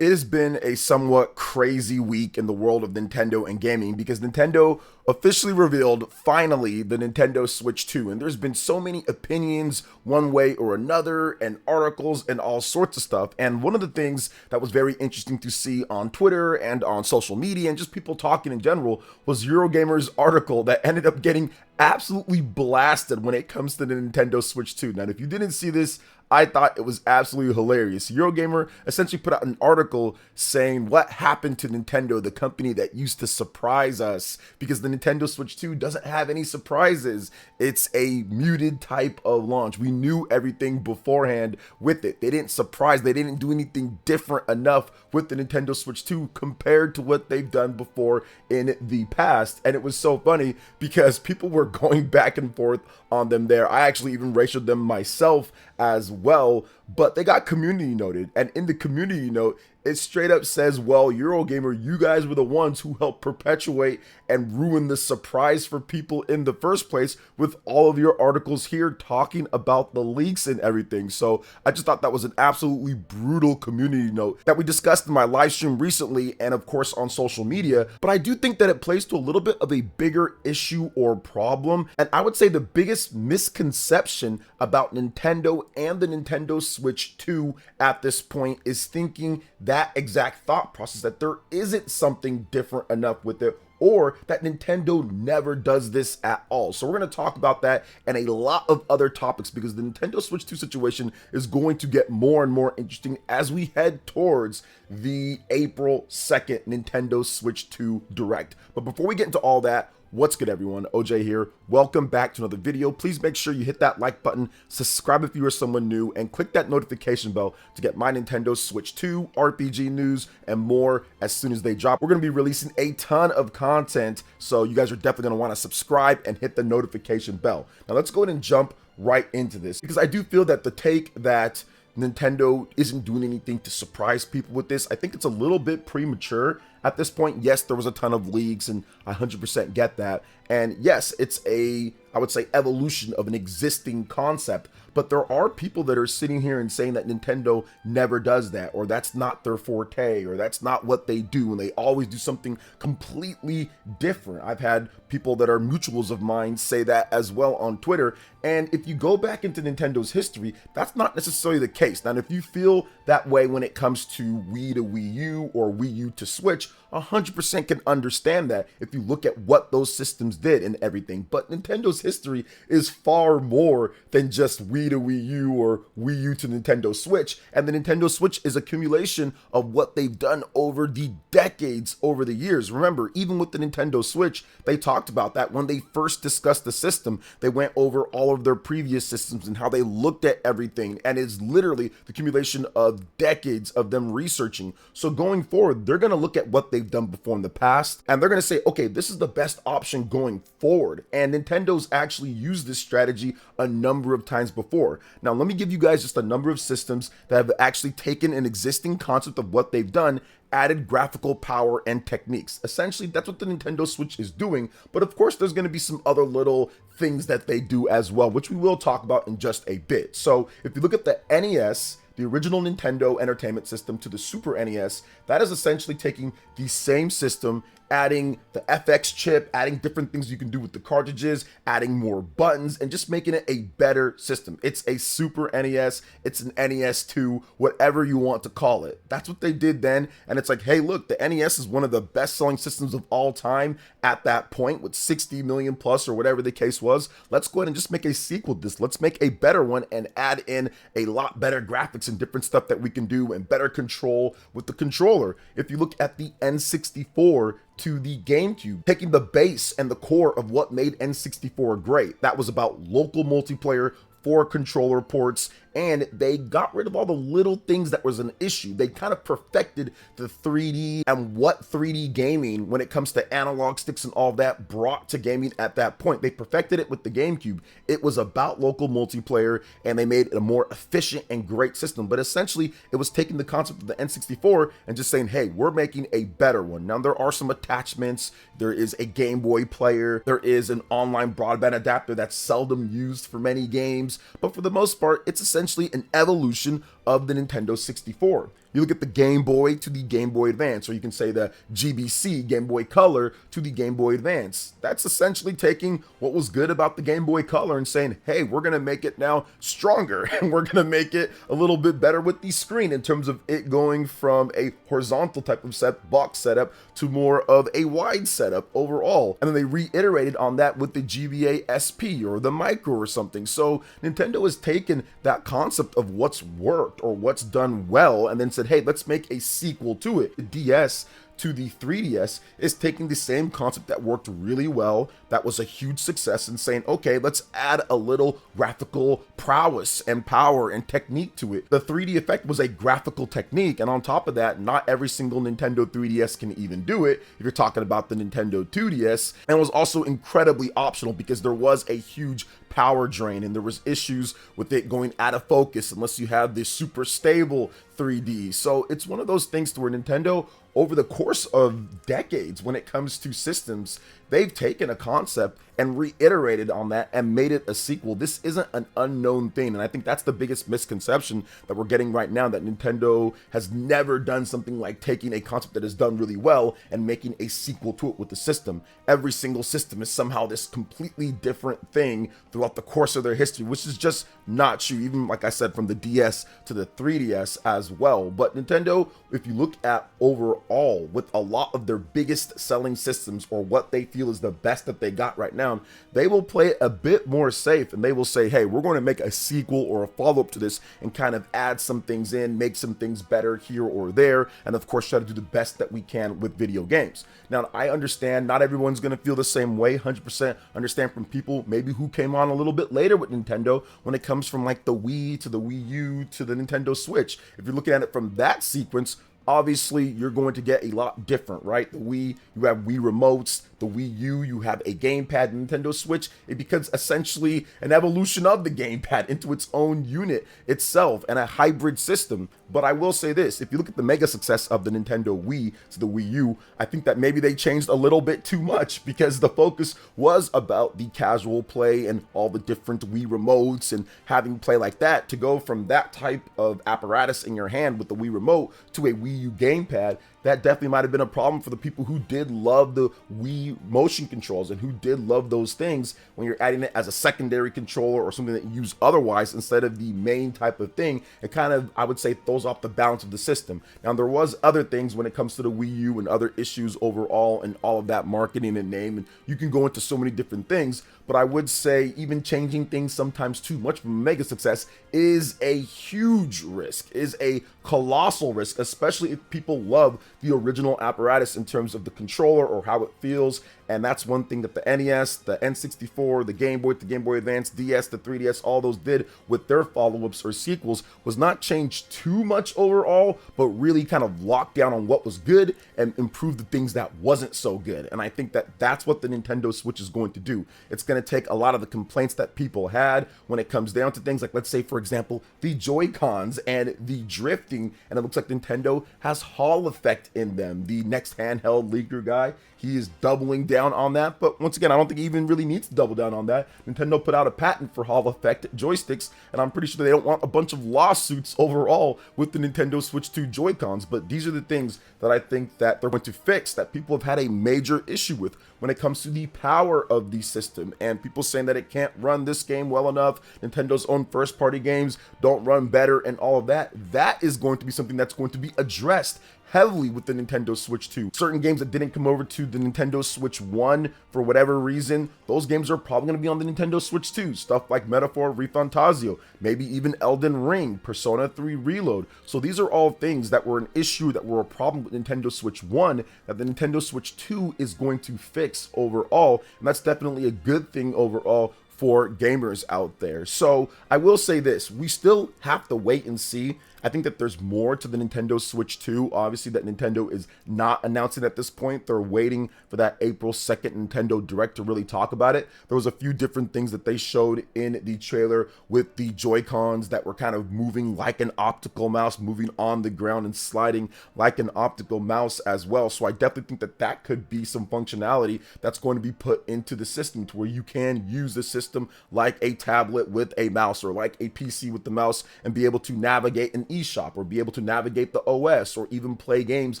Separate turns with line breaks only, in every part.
It has been a somewhat crazy week in the world of Nintendo and gaming because Nintendo officially revealed finally the Nintendo Switch 2, and there's been so many opinions one way or another and articles and all sorts of stuff. And one of the things that was very interesting to see on Twitter and on social media and just people talking in general was Eurogamer's article that ended up getting absolutely blasted when it comes to the Nintendo Switch 2. Now, if you didn't see this, I thought it was absolutely hilarious. Eurogamer essentially put out an article saying what happened to Nintendo, the company that used to surprise us, because the Nintendo Switch 2 doesn't have any surprises. It's a muted type of launch. We knew everything beforehand with it. They didn't surprise, they didn't do anything different enough with the Nintendo Switch 2 compared to what they've done before in the past. And it was so funny because people were going back and forth on them there. I actually even ratioed them myself as well, but they got community noted, and in the community note it straight up says, well, Eurogamer, you guys were the ones who helped perpetuate and ruin the surprise for people in the first place with all of your articles here talking about the leaks and everything. So I just thought that was an absolutely brutal community note that we discussed in my live stream recently and of course on social media. But I do think that it plays to a little bit of a bigger issue or problem, and I would say the biggest misconception about Nintendo and the Nintendo Switch 2 at this point is thinking that exact thought process, that there isn't something different enough with it, or that Nintendo never does this at all. So we're going to talk about that and a lot of other topics because the Nintendo Switch 2 situation is going to get more and more interesting as we head towards the April 2nd Nintendo Switch 2 Direct. But before we get into all that, what's good, everyone? OJ here. Welcome back to another video. Please make sure you hit that like button, subscribe if you are someone new, and click that notification bell to get my Nintendo Switch 2 RPG news and more as soon as they drop. We're going to be releasing a ton of content, so you guys are definitely going to want to subscribe and hit the notification bell. Now let's go ahead and jump right into this because I do feel that the take that Nintendo isn't doing anything to surprise people with this, I think it's a little bit premature at this point. Yes, there was a ton of leaks and I 100% get that. And yes, it's I would say, evolution of an existing concept. But there are people that are sitting here and saying that Nintendo never does that, or that's not their forte, or that's not what they do, and they always do something completely different. I've had people that are mutuals of mine say that as well on Twitter. And if you go back into Nintendo's history, that's not necessarily the case. Now, if you feel that way when it comes to Wii to Wii U or Wii U to Switch, 100% can understand that if you look at what those systems did and everything. But Nintendo's history is far more than just Wii to Wii U or Wii U to Nintendo Switch. And the Nintendo Switch is accumulation of what they've done over the decades, over the years. Remember, even with the Nintendo Switch, they talked about that when they first discussed the system. They went over all of their previous systems and how they looked at everything. And it's literally the accumulation of decades of them researching. So going forward, they're going to look at what they've done before in the past, and they're going to say, okay, this is the best option going forward. And Nintendo's actually used this strategy a number of times before. Now, let me give you guys just a number of systems that have actually taken an existing concept of what they've done, added graphical power and techniques. Essentially, that's what the Nintendo Switch is doing. But of course, there's going to be some other little things that they do as well, which we will talk about in just a bit. So if you look at the NES, the original Nintendo Entertainment System, to the Super NES, that is essentially taking the same system, adding the FX chip, adding different things you can do with the cartridges, adding more buttons, and just making it a better system. It's a Super NES, it's an NES 2, whatever you want to call it. That's what they did then, and it's like, hey, look, the NES is one of the best-selling systems of all time at that point, with 60 million plus or whatever the case was. Let's go ahead and just make a sequel to this. Let's make a better one and add in a lot better graphics and different stuff that we can do and better control with the controller. If you look at the N64 to the GameCube, taking the base and the core of what made N64 great, that was about local multiplayer, 4 controller ports, and they got rid of all the little things that was an issue. They kind of perfected the 3D and what 3D gaming, when it comes to analog sticks and all that, brought to gaming at that point. They perfected it with the GameCube. It was about local multiplayer, and they made it a more efficient and great system. But essentially, it was taking the concept of the N64 and just saying, hey, we're making a better one. Now, there are some attachments. There is a Game Boy player. There is an online broadband adapter that's seldom used for many games. But for the most part, it's essentially an evolution of the Nintendo 64. You look at the Game Boy to the Game Boy Advance, or you can say the GBC, Game Boy Color, to the Game Boy Advance. That's essentially taking what was good about the Game Boy Color and saying, hey, we're going to make it now stronger, and we're going to make it a little bit better with the screen in terms of it going from a horizontal type of box setup to more of a wide setup overall. And then they reiterated on that with the GBA SP or the Micro or something. So Nintendo has taken that concept of what's worked or what's done well and then said, hey, let's make a sequel to it. The DS to the 3DS is taking the same concept that worked really well, that was a huge success, and saying, okay, let's add a little graphical prowess and power and technique to it. The 3D effect was a graphical technique, and on top of that, not every single Nintendo 3DS can even do it if you're talking about the Nintendo 2DS, and it was also incredibly optional because there was a huge power drain and there was issues with it going out of focus unless you have this super stable 3D. So it's one of those things to where Nintendo, over the course of decades when it comes to systems, they've taken a concept and reiterated on that and made it a sequel. This isn't an unknown thing, and I think that's the biggest misconception that we're getting right now, that Nintendo has never done something like taking a concept that is done really well and making a sequel to it with the system. Every single system is somehow this completely different thing throughout the course of their history, which is just not true, even like I said, from the DS to the 3DS as well. But Nintendo, if you look at overall with a lot of their biggest selling systems, or what they feel is the best that they got right now, they will play it a bit more safe and they will say, hey, we're going to make a sequel or a follow-up to this and kind of add some things in, make some things better here or there, and of course try to do the best that we can with video games. Now, I understand not everyone's going to feel the same way, 100% understand from people maybe who came on a little bit later with Nintendo when it comes from like the Wii to the Wii U to the Nintendo Switch. If you're looking at it from that sequence, obviously you're going to get a lot different, right? The Wii, you have Wii remotes. The Wii U, you have a gamepad. Nintendo Switch, it becomes essentially an evolution of the gamepad into its own unit itself and a hybrid system. But I will say this, if you look at the mega success of the Nintendo Wii to the Wii U, I think that maybe they changed a little bit too much, because the focus was about the casual play and all the different Wii remotes and having play like that. To go from that type of apparatus in your hand with the Wii remote to a Wii U gamepad, that definitely might have been a problem for the people who did love the Wii motion controls and who did love those things when you're adding it as a secondary controller or something that you use otherwise instead of the main type of thing. It kind of, I would say, throws off the balance of the system. Now, there was other things when it comes to the Wii U and other issues overall and all of that marketing and name, and you can go into so many different things, but I would say even changing things sometimes too much from a mega success is a huge risk, is a colossal risk, especially if people love the original apparatus in terms of the controller or how it feels. And that's one thing that the NES, the N64, the Game Boy, the Game Boy Advance, DS, the 3DS, all those did with their follow-ups or sequels, was not change too much overall, but really kind of lock down on what was good and improve the things that wasn't so good. And I think that that's what the Nintendo Switch is going to do. It's going to take a lot of the complaints that people had when it comes down to things like, let's say, for example, the Joy-Cons and the drifting, and it looks like Nintendo has Hall effect in them. The next handheld leaker guy, he is doubling down on that, but once again, I don't think he even really needs to double down on that. Nintendo put out a patent for Hall effect joysticks, and I'm pretty sure they don't want a bunch of lawsuits overall with the Nintendo Switch 2 Joy-Cons, but these are the things that I think that they're going to fix that people have had a major issue with when it comes to the power of the system, and people saying that it can't run this game well enough, Nintendo's own first-party games don't run better, and all of that. That is going to be something that's going to be addressed heavily with the Nintendo Switch 2. Certain games that didn't come over to the Nintendo Switch 1 for whatever reason, those games are probably going to be on the Nintendo Switch 2. Stuff like Metaphor ReFantazio, maybe even Elden Ring, Persona 3 Reload. So these are all things that were an issue, that were a problem with Nintendo Switch 1, that the Nintendo Switch 2 is going to fix overall. And that's definitely a good thing overall for gamers out there. So I will say this, we still have to wait and see. I think that there's more to the Nintendo Switch 2, obviously, that Nintendo is not announcing at this point. They're waiting for that April 2nd Nintendo Direct to really talk about it. There was a few different things that they showed in the trailer with the Joy-Cons that were kind of moving like an optical mouse, moving on the ground and sliding like an optical mouse as well. So I definitely think that that could be some functionality that's going to be put into the system to where you can use the system like a tablet with a mouse or like a PC with the mouse and be able to navigate and eShop or be able to navigate the OS or even play games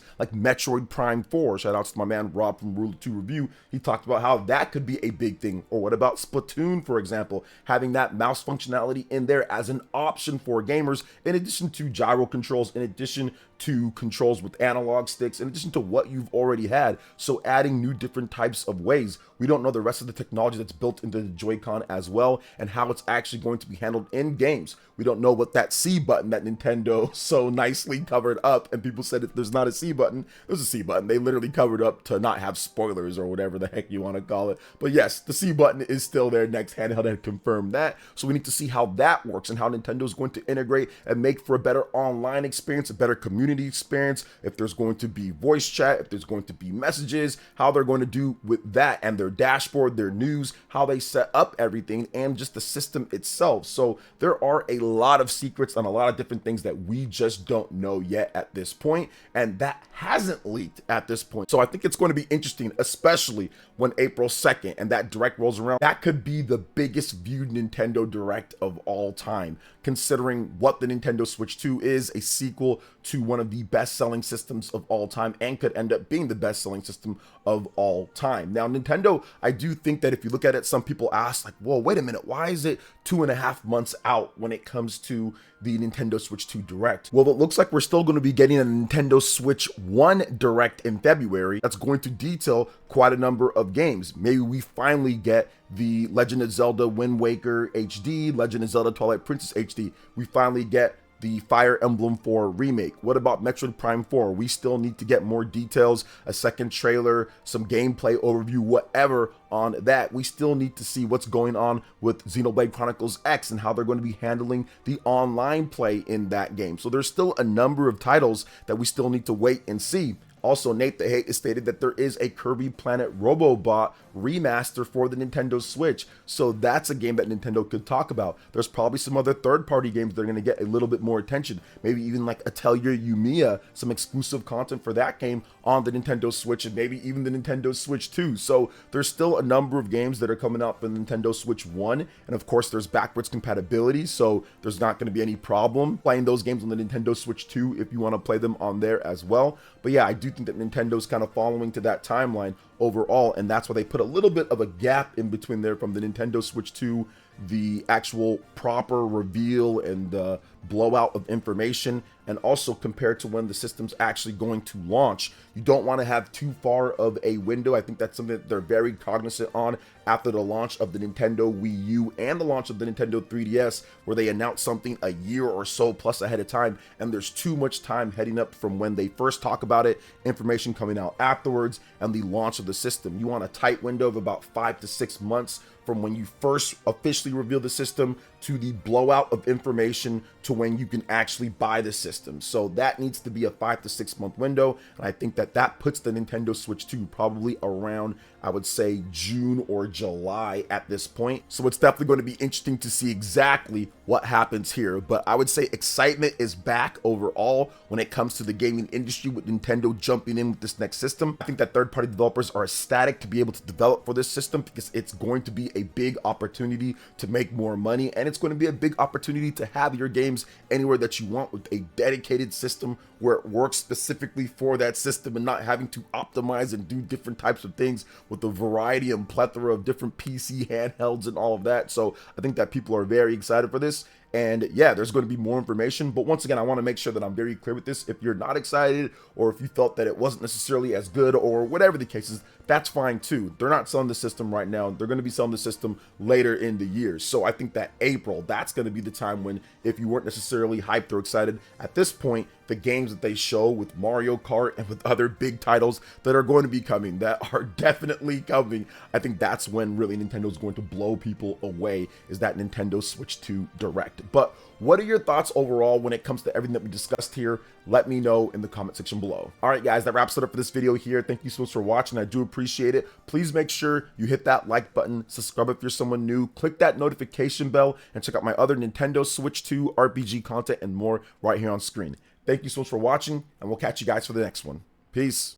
like Metroid Prime 4. Shout outs to my man Rob from Rule 2 Review. He talked about how that could be a big thing. Or what about Splatoon, for example, having that mouse functionality in there as an option for gamers, in addition to gyro controls, in addition to controls with analog sticks, in addition to what you've already had. So adding new different types of ways. We don't know the rest of the technology that's built into the Joy-Con as well and how it's actually going to be handled in games. We don't know what that C button that Nintendo so nicely covered up, and people said if there's not a C button, there's a C button. They literally covered up to not have spoilers or whatever the heck you want to call it. But yes, the C button is still there. Next handheld had confirmed that. So we need to see how that works and how Nintendo's going to integrate and make for a better online experience, a better community experience, if there's going to be voice chat, if there's going to be messages, how they're going to do with that and their dashboard, their news, how they set up everything, and just the system itself. So there are a lot of secrets and a lot of different things that we just don't know yet at this point, and that hasn't leaked at this point. So I think it's going to be interesting, especially when April 2nd and that direct rolls around. That could be the biggest viewed Nintendo Direct of all time, considering what the Nintendo Switch 2 is, a sequel to one of the best-selling systems of all time, and could end up being the best-selling system of all time. Now, Nintendo, I do think that if you look at it, some people ask, like, well, wait a minute, why is it 2.5 months out when it comes to the Nintendo Switch 2 Direct? Well, it looks like we're still going to be getting a Nintendo Switch 1 Direct in February that's going to detail quite a number of games. Maybe we finally get the Legend of Zelda Wind Waker HD, Legend of Zelda Twilight Princess HD. We finally get the Fire Emblem 4 remake. What about Metroid Prime 4? We still need to get more details, a second trailer, some gameplay overview, whatever on that. We still need to see what's going on with Xenoblade Chronicles X and how they're going to be handling the online play in that game. So there's still a number of titles that we still need to wait and see. Also, Nate the Hate has stated that there is a Kirby Planet Robobot remaster for the Nintendo Switch. So that's a game that Nintendo could talk about. There's probably some other third-party games that are going to get a little bit more attention. Maybe even like Atelier Yumiya, some exclusive content for that game on the Nintendo Switch, and maybe even the Nintendo Switch 2. So there's still a number of games that are coming out for the Nintendo Switch 1. And of course, there's backwards compatibility. So there's not going to be any problem playing those games on the Nintendo Switch 2 if you want to play them on there as well. But yeah, I do think that Nintendo's kind of following to that timeline overall, and that's why they put a little bit of a gap in between there from the Nintendo Switch 2, the actual proper reveal and the blowout of information, and also compared to when the system's actually going to launch. You don't want to have too far of a window. I think that's something that they're very cognizant on after the launch of the Nintendo Wii U and the launch of the Nintendo 3DS, where they announced something a year or so plus ahead of time, and there's too much time heading up from when they first talk about it, information coming out afterwards, and the launch of the system. You want a tight window of about 5 to 6 months from when you first officially reveal the system to the blowout of information to when you can actually buy the system. So that needs to be a 5 to 6 month window, and I think that that puts the Nintendo Switch 2 probably around, I would say, June or July at this point. So it's definitely going to be interesting to see exactly what happens here, but I would say excitement is back overall when it comes to the gaming industry with Nintendo jumping in with this next system. I think that third-party developers are ecstatic to be able to develop for this system because it's going to be a big opportunity to make more money, and it's going to be a big opportunity to have your games anywhere that you want with a dedicated system where it works specifically for that system and not having to optimize and do different types of things with the variety and plethora of different PC handhelds and all of that. So I think that people are very excited for this. And yeah, there's going to be more information. But once again, I want to make sure that I'm very clear with this. If you're not excited, or if you felt that it wasn't necessarily as good, or whatever the case is, that's fine too. They're not selling the system right now. They're going to be selling the system later in the year. So I think that April, that's going to be the time when, if you weren't necessarily hyped or excited at this point, the games that they show with Mario Kart and with other big titles that are going to be coming, that are definitely coming, I think that's when really Nintendo's going to blow people away, is that Nintendo Switch 2 Direct. But what are your thoughts overall when it comes to everything that we discussed here? Let me know in the comment section below. All right, guys, that wraps it up for this video here. Thank you so much for watching. I do appreciate it. Please make sure you hit that like button, subscribe if you're someone new, click that notification bell, and check out my other Nintendo Switch 2 RPG content and more right here on screen. Thank you so much for watching, and we'll catch you guys for the next one. Peace.